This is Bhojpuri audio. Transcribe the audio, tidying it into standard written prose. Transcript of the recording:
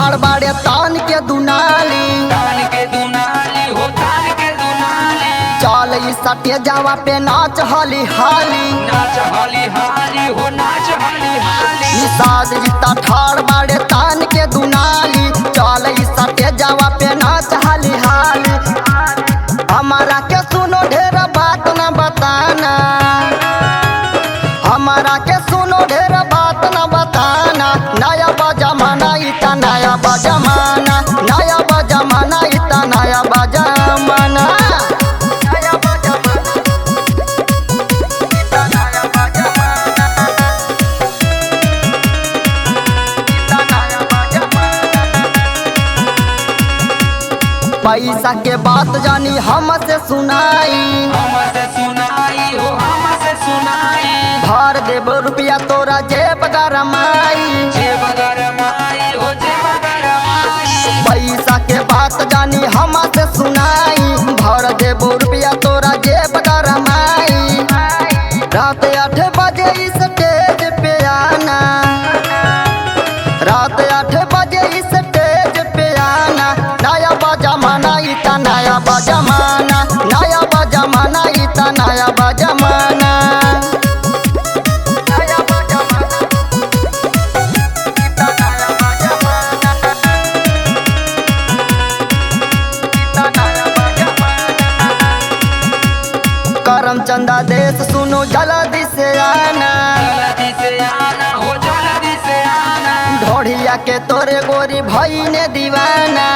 ठाड़ बाड़े तान के दुनाली चल सटे जावा पे नाच हाली हाली निषाद जीता ठाड़ बाड़े तान के दुनाली चल सटे जावा पे नाच हाली हाली। हमारा के सुनो ढेर बात न बताना, हमारा के सुनो ढेर बात न बताना। नया बजमाना इतना नया बजमाना, नया बजमाना इतना नया बजमाना। पैसा के बात जानी हमसे सुनाई, भर देब रुपया तोरा जेब गरमाई। पैसा के बात जानी हमसे सुनाई, भर देब रुपया तोरा जेब गरमाई। रात 8 बजे स्टेज पे आना, रात 8 बजे स्टेज पे आना। नया बजमाना इतना नया बजमाना, नया बजमाना इतना नया बजमाना। करम चंदा देश सुनो जल्दी से आना, ढोढ़िया के तोरे गोरी भई ने दीवाना।